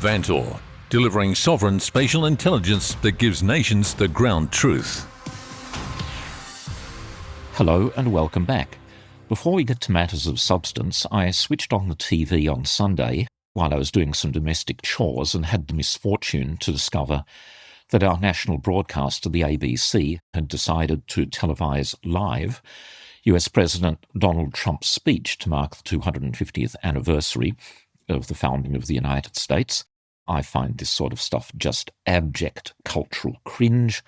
Vantor, delivering sovereign spatial intelligence that gives nations the ground truth. Hello and welcome back. Before we get to matters of substance, I switched on the TV on Sunday while I was doing some domestic chores and had the misfortune to discover that our national broadcaster, the ABC, had decided to televise live US President Donald Trump's speech to mark the 250th anniversary of the founding of the United States. I find this sort of stuff just abject cultural cringe,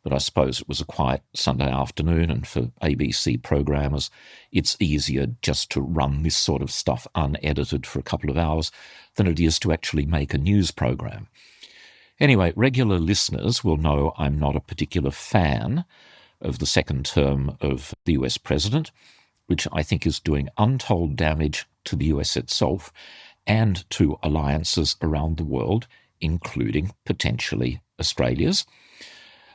but I suppose it was a quiet Sunday afternoon, and for ABC programmers, it's easier just to run this sort of stuff unedited for a couple of hours than it is to actually make a news program. Anyway, regular listeners will know I'm not a particular fan of the second term of the US president, which I think is doing untold damage to the US itself and to alliances around the world, including potentially Australia's.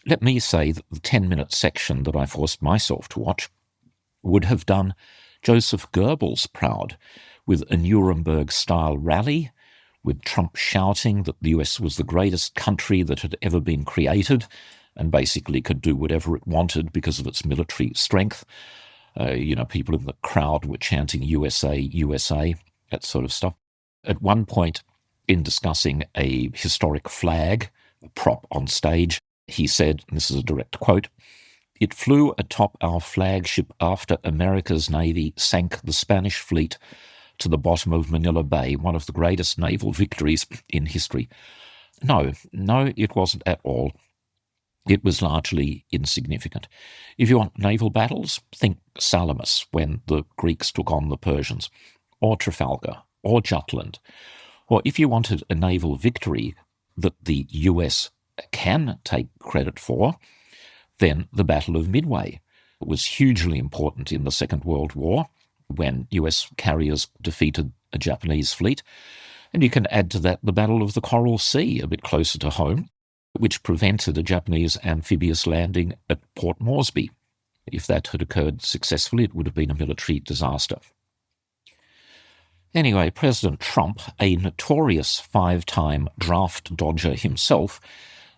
Let me say that the 10-minute section that I forced myself to watch would have done Joseph Goebbels proud, with a Nuremberg-style rally, with Trump shouting that the US was the greatest country that had ever been created and basically could do whatever it wanted because of its military strength. People in the crowd were chanting USA, USA, that sort of stuff. At one point, in discussing a historic flag, a prop on stage, he said, and this is a direct quote, "It flew atop our flagship after America's Navy sank the Spanish fleet to the bottom of Manila Bay, one of the greatest naval victories in history." No, it wasn't at all. It was largely insignificant. If you want naval battles, think Salamis when the Greeks took on the Persians, or Trafalgar, or Jutland. Or if you wanted a naval victory that the US can take credit for, then the Battle of Midway was hugely important in the Second World War when US carriers defeated a Japanese fleet. And you can add to that the Battle of the Coral Sea, a bit closer to home, which prevented a Japanese amphibious landing at Port Moresby. If that had occurred successfully, it would have been a military disaster. Anyway, President Trump, a notorious 5-time draft dodger himself,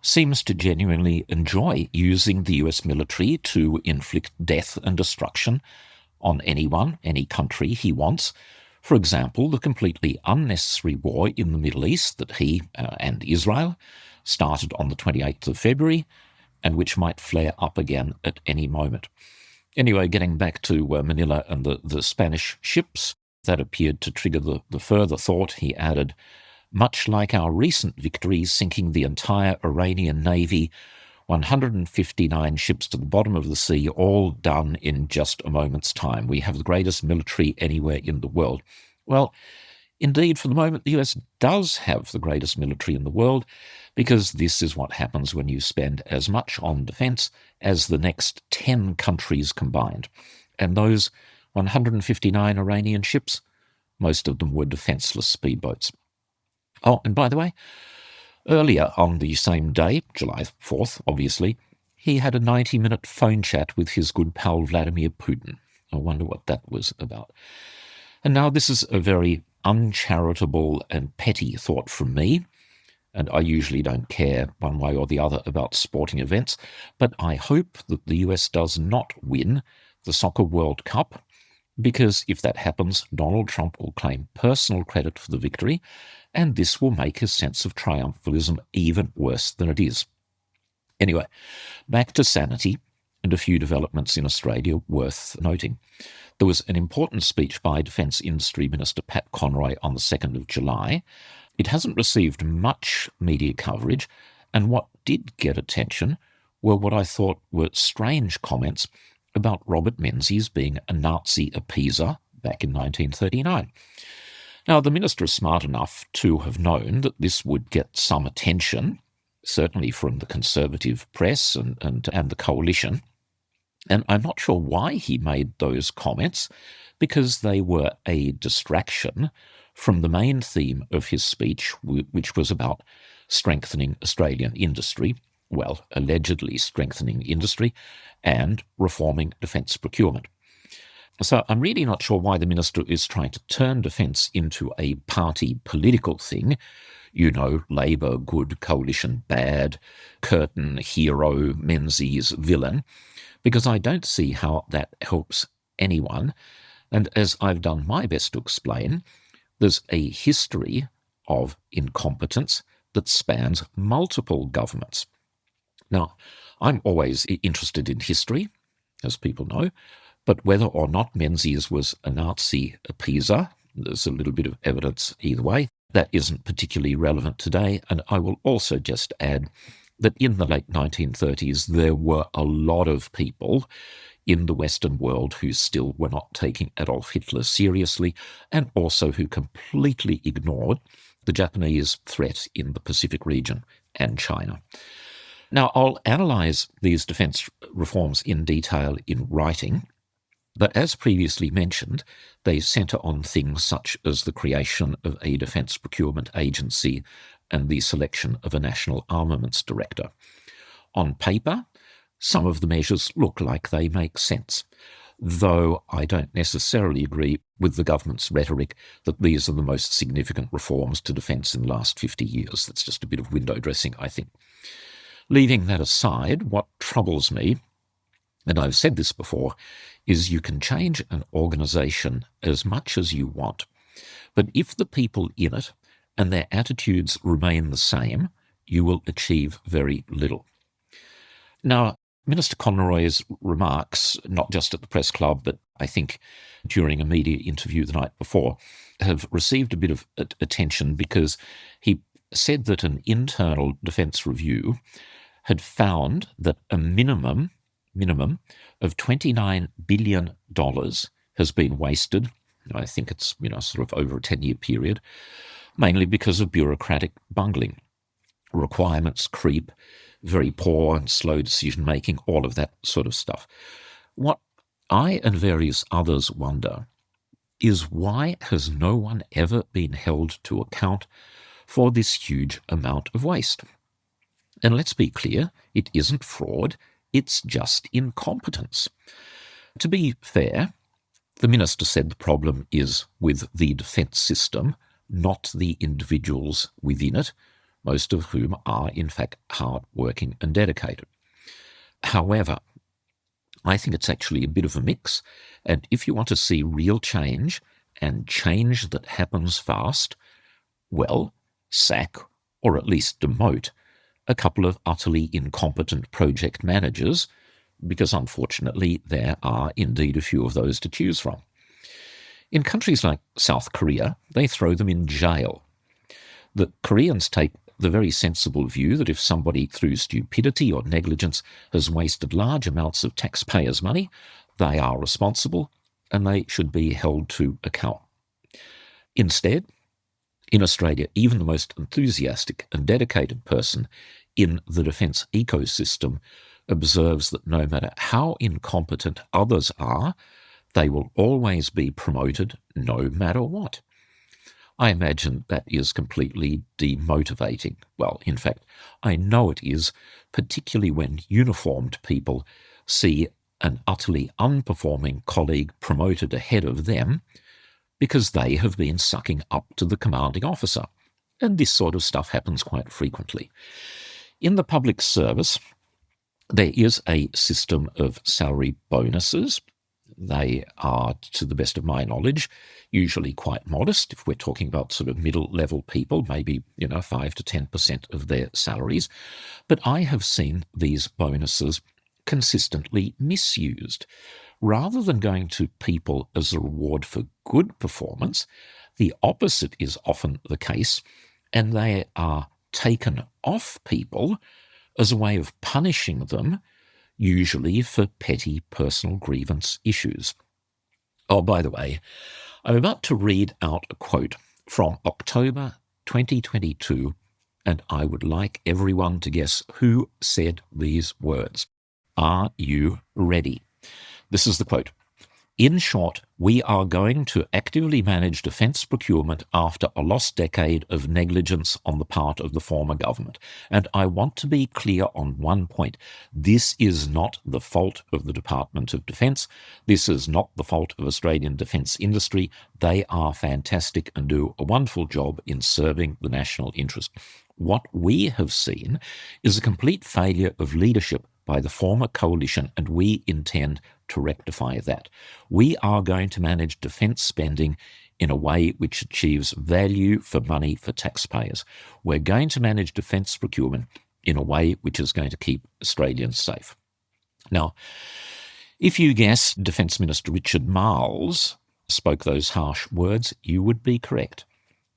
seems to genuinely enjoy using the US military to inflict death and destruction on anyone, any country he wants. For example, the completely unnecessary war in the Middle East that he and Israel started on the 28th of February, and which might flare up again at any moment. Anyway, getting back to Manila and the Spanish ships, that appeared to trigger the further thought. He added, "Much like our recent victories sinking the entire Iranian Navy, 159 ships to the bottom of the sea, all done in just a moment's time. We have the greatest military anywhere in the world." Well, indeed, for the moment, the US does have the greatest military in the world, because this is what happens when you spend as much on defence as the next 10 countries combined. And those 159 Iranian ships, most of them were defenceless speedboats. Oh, and by the way, earlier on the same day, July 4th, obviously, he had a 90-minute phone chat with his good pal Vladimir Putin. I wonder what that was about. And now this is a very uncharitable and petty thought from me, and I usually don't care one way or the other about sporting events, but I hope that the US does not win the Soccer World Cup, because if that happens, Donald Trump will claim personal credit for the victory, and this will make his sense of triumphalism even worse than it is. Anyway, back to sanity and a few developments in Australia worth noting. There was an important speech by Defence Industry Minister Pat Conroy on the 2nd of July. It hasn't received much media coverage, and what did get attention were what I thought were strange comments about Robert Menzies being a Nazi appeaser back in 1939. Now, the minister is smart enough to have known that this would get some attention, certainly from the Conservative press and the coalition, and I'm not sure why he made those comments, because they were a distraction from the main theme of his speech, which was about strengthening Australian industry, well, allegedly strengthening industry, and reforming defence procurement. So I'm really not sure why the minister is trying to turn defence into a party political thing. You know, Labour good, coalition bad, Curtin hero, Menzies villain, because I don't see how that helps anyone. And as I've done my best to explain, there's a history of incompetence that spans multiple governments. Now, I'm always interested in history, as people know, but whether or not Menzies was a Nazi appeaser, there's a little bit of evidence either way, that isn't particularly relevant today. And I will also just add that in the late 1930s, there were a lot of people in the Western world who still were not taking Adolf Hitler seriously, and also who completely ignored the Japanese threat in the Pacific region and China. Now, I'll analyse these defence reforms in detail in writing, but as previously mentioned, they centre on things such as the creation of a defence procurement agency and the selection of a national armaments director. On paper, some of the measures look like they make sense, though I don't necessarily agree with the government's rhetoric that these are the most significant reforms to defence in the last 50 years. That's just a bit of window dressing, I think. Leaving that aside, what troubles me, and I've said this before, is you can change an organisation as much as you want, but if the people in it and their attitudes remain the same, you will achieve very little. Now, Minister Conroy's remarks, not just at the press club, but I think during a media interview the night before, have received a bit of attention because he said that an internal defence review had found that a minimum of $29 billion has been wasted. I think it's, sort of over a 10-year period, mainly because of bureaucratic bungling, requirements creep, very poor and slow decision-making, all of that sort of stuff. What I and various others wonder is why has no one ever been held to account for this huge amount of waste? And let's be clear, it isn't fraud, it's just incompetence. To be fair, the minister said the problem is with the defence system, not the individuals within it, most of whom are, in fact, hard-working and dedicated. However, I think it's actually a bit of a mix, and if you want to see real change, and change that happens fast, well, sack, or at least demote, a couple of utterly incompetent project managers, because unfortunately there are indeed a few of those to choose from. In countries like South Korea, they throw them in jail. The Koreans take the very sensible view that if somebody through stupidity or negligence has wasted large amounts of taxpayers' money, they are responsible and they should be held to account. Instead, in Australia, even the most enthusiastic and dedicated person in the defence ecosystem observes that no matter how incompetent others are, they will always be promoted no matter what. I imagine that is completely demotivating. Well, in fact, I know it is, particularly when uniformed people see an utterly unperforming colleague promoted ahead of them because they have been sucking up to the commanding officer. And this sort of stuff happens quite frequently. In the public service, there is a system of salary bonuses. They are, to the best of my knowledge, usually quite modest. If we're talking about sort of middle-level people, maybe 5 to 10% of their salaries. But I have seen these bonuses consistently misused. Rather than going to people as a reward for good performance, the opposite is often the case, and they are taken off people as a way of punishing them, usually for petty personal grievance issues. Oh, by the way, I'm about to read out a quote from October 2022, and I would like everyone to guess who said these words. Are you ready? This is the quote. In short, we are going to actively manage defence procurement after a lost decade of negligence on the part of the former government. And I want to be clear on one point. This is not the fault of the Department of Defence. This is not the fault of Australian defence industry. They are fantastic and do a wonderful job in serving the national interest. What we have seen is a complete failure of leadership by the former coalition, and we intend to rectify that. We are going to manage defence spending in a way which achieves value for money for taxpayers. We're going to manage defence procurement in a way which is going to keep Australians safe. Now, if you guess Defence Minister Richard Marles spoke those harsh words, you would be correct.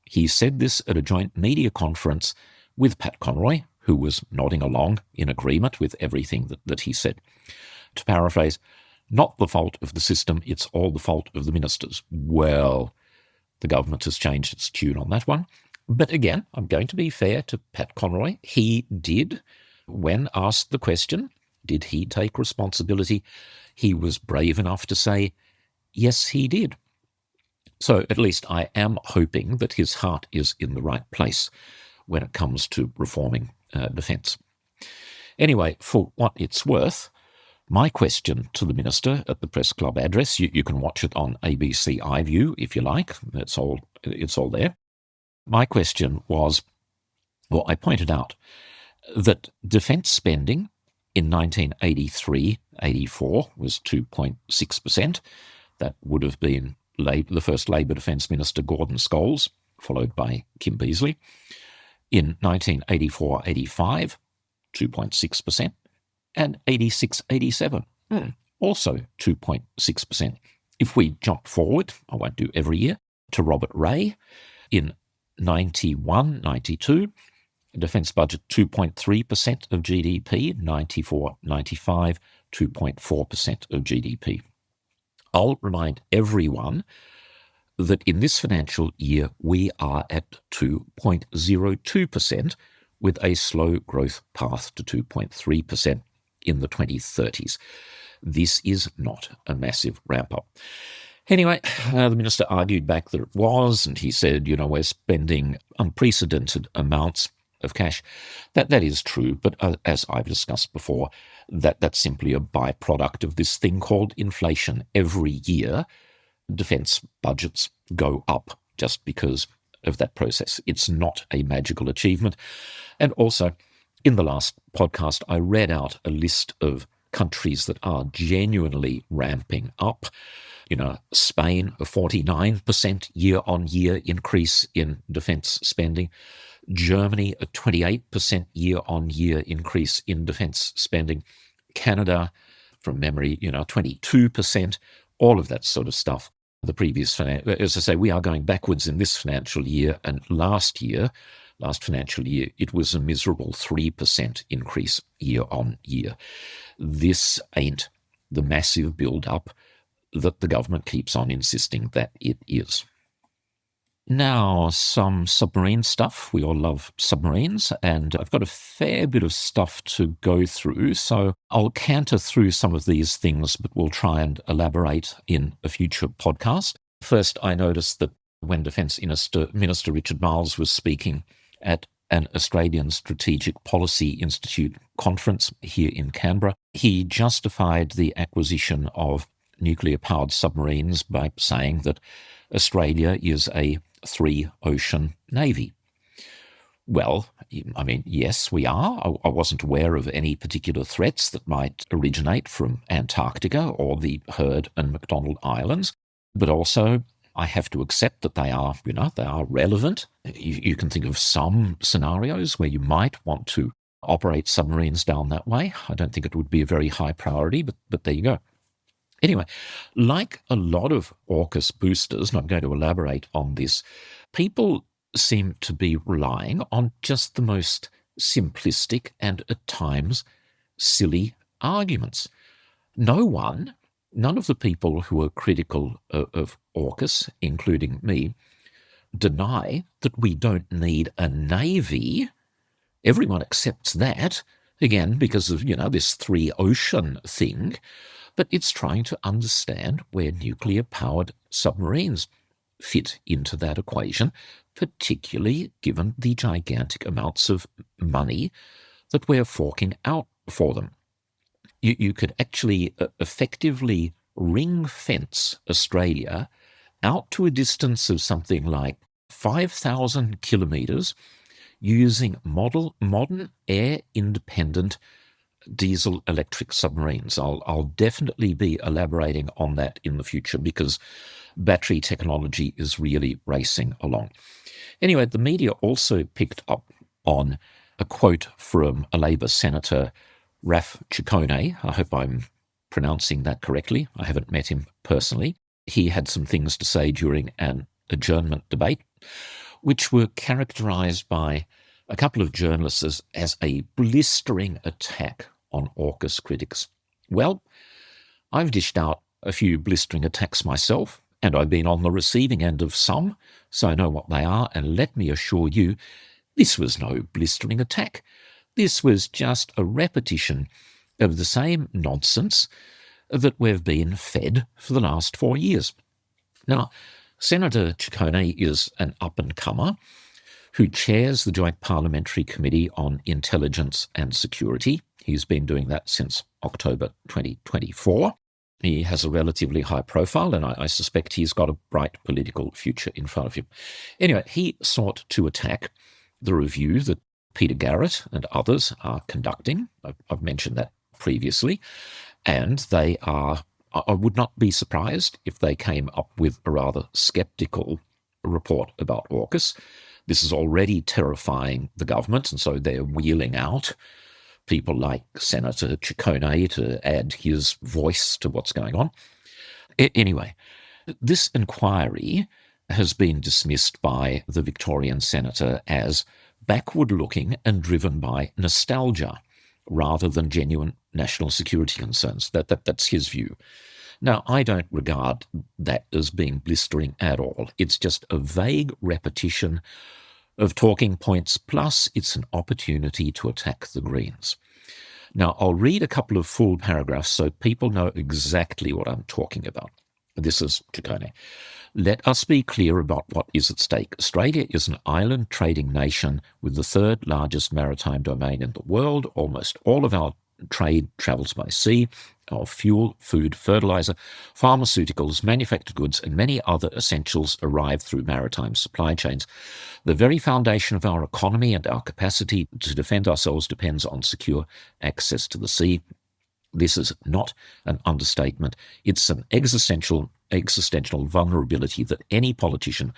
He said this at a joint media conference with Pat Conroy, who was nodding along in agreement with everything that he said. To paraphrase, not the fault of the system, it's all the fault of the ministers. Well, the government has changed its tune on that one. But again, I'm going to be fair to Pat Conroy. He did, when asked the question, did he take responsibility? He was brave enough to say, yes, he did. So at least I am hoping that his heart is in the right place when it comes to reforming defence. Anyway, for what it's worth, my question to the Minister at the Press Club address, you can watch it on ABC iView if you like, it's all there. My question was, well, I pointed out that defence spending in 1983-84 was 2.6%. That would have been the first Labor Defence Minister Gordon Scholes, followed by Kim Beazley. In 1984-85, 2.6%, and 86-87, also 2.6%. If we jump forward, I won't do every year, to Robert Ray, in 91-92, defence budget 2.3% of GDP, 94-95, 2.4% of GDP. I'll remind everyone that in this financial year we are at 2.02%, with a slow growth path to 2.3% in the 2030s. This is not a massive ramp-up. Anyway, the minister argued back that it was, and he said, we're spending unprecedented amounts of cash. That is true, but as I've discussed before, that's simply a byproduct of this thing called inflation. Every year, defence budgets go up just because of that process. It's not a magical achievement. And also, in the last podcast, I read out a list of countries that are genuinely ramping up. Spain, a 49% year-on-year increase in defence spending. Germany, a 28% year-on-year increase in defence spending. Canada, from memory, 22%, all of that sort of stuff. The previous, as I say, we are going backwards in this financial year, and last financial year, it was a miserable 3% increase year-on-year. This ain't the massive build-up that the government keeps on insisting that it is. Now, some submarine stuff. We all love submarines, and I've got a fair bit of stuff to go through, so I'll canter through some of these things, but we'll try and elaborate in a future podcast. First, I noticed that when Defence Minister Richard Marles was speaking at an Australian Strategic Policy Institute conference here in Canberra, he justified the acquisition of nuclear-powered submarines by saying that Australia is a three-ocean navy. Well, yes, we are. I wasn't aware of any particular threats that might originate from Antarctica or the Heard and McDonald Islands, but also I have to accept that they are relevant. You can think of some scenarios where you might want to operate submarines down that way. I don't think it would be a very high priority, but there you go. Anyway, like a lot of AUKUS boosters, and I'm going to elaborate on this, people seem to be relying on just the most simplistic and at times silly arguments. None of the people who are critical of AUKUS, including me, deny that we don't need a navy. Everyone accepts that. Again, because of, this three-ocean thing, but it's trying to understand where nuclear-powered submarines fit into that equation, particularly given the gigantic amounts of money that we're forking out for them. You could actually effectively ring-fence Australia out to a distance of something like 5,000 kilometres using modern air-independent diesel-electric submarines. I'll definitely be elaborating on that in the future because battery technology is really racing along. Anyway, the media also picked up on a quote from a Labour Senator, Raf Ciccone. I hope I'm pronouncing that correctly. I haven't met him personally. He had some things to say during an adjournment debate, which were characterised by a couple of journalists as a blistering attack on AUKUS critics. Well, I've dished out a few blistering attacks myself, and I've been on the receiving end of some, so I know what they are, and let me assure you, this was no blistering attack. This was just a repetition of the same nonsense that we've been fed for the last 4 years. Now, Senator Ciccone is an up-and-comer who chairs the Joint Parliamentary Committee on Intelligence and Security. He's been doing that since October 2024. He has a relatively high profile, and I suspect he's got a bright political future in front of him. Anyway, he sought to attack the review that Peter Garrett and others are conducting. I've mentioned that previously. And they are, I would not be surprised if they came up with a rather sceptical report about AUKUS. This is already terrifying the government, and so they're wheeling out people like Senator Ciccone to add his voice to what's going on. Anyway, this inquiry has been dismissed by the Victorian senator as backward-looking and driven by nostalgia rather than genuine national security concerns. That's his view. Now, I don't regard that as being blistering at all. It's just a vague repetition of talking points, plus it's an opportunity to attack the Greens. Now, I'll read a couple of full paragraphs so people know exactly what I'm talking about. This is Ciccone. Let us be clear about what is at stake. Australia is an island trading nation with the third largest maritime domain in the world. Almost all of our trade travels by sea. Our fuel, food, fertilizer, pharmaceuticals, manufactured goods, and many other essentials arrive through maritime supply chains. The very foundation of our economy and our capacity to defend ourselves depends on secure access to the sea. This is not an understatement. It's an existential vulnerability that any politician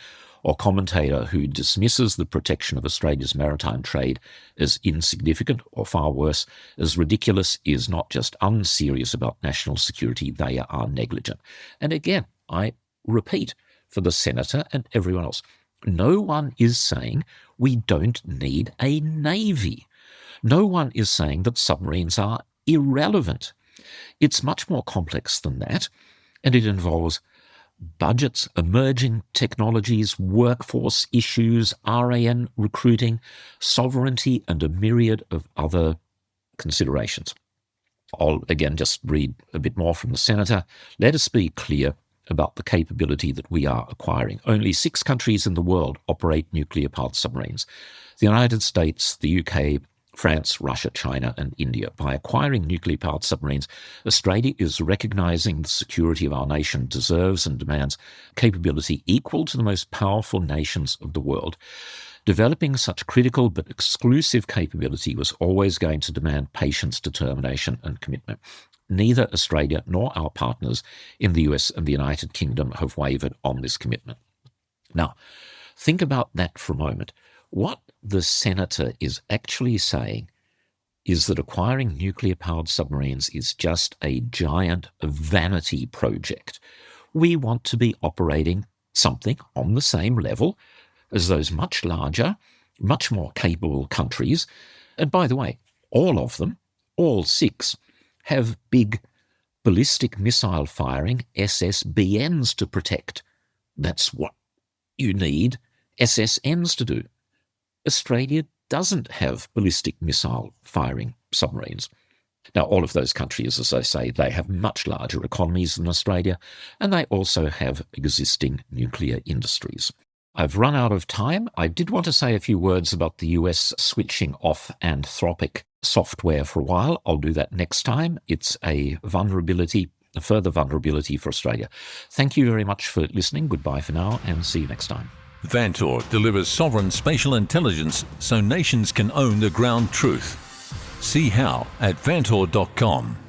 or commentator who dismisses the protection of Australia's maritime trade as insignificant or far worse, as ridiculous, is not just unserious about national security, they are negligent. And again, I repeat, for the senator and everyone else, no one is saying we don't need a navy. No one is saying that submarines are irrelevant. It's much more complex than that, and it involves budgets, emerging technologies, workforce issues, RAN recruiting, sovereignty, and a myriad of other considerations. I'll again just read a bit more from the senator. Let us be clear about the capability that we are acquiring. Only 6 countries in the world operate nuclear-powered submarines: the United States, the UK, France, Russia, China, and India. By acquiring nuclear-powered submarines, Australia is recognising the security of our nation deserves and demands capability equal to the most powerful nations of the world. Developing such critical but exclusive capability was always going to demand patience, determination, and commitment. Neither Australia nor our partners in the US and the United Kingdom have wavered on this commitment. Now, think about that for a moment. What the senator is actually saying is that acquiring nuclear-powered submarines is just a giant vanity project. We want to be operating something on the same level as those much larger, much more capable countries. And by the way, all of them, all 6, have big ballistic missile firing SSBNs to protect. That's what you need SSNs to do. Australia doesn't have ballistic missile firing submarines. Now, all of those countries, as I say, they have much larger economies than Australia, and they also have existing nuclear industries. I've run out of time. I did want to say a few words about the US switching off Anthropic software for a while. I'll do that next time. It's a further vulnerability for Australia. Thank you very much for listening. Goodbye for now, and see you next time. Vantor delivers sovereign spatial intelligence so nations can own the ground truth. See how at vantor.com.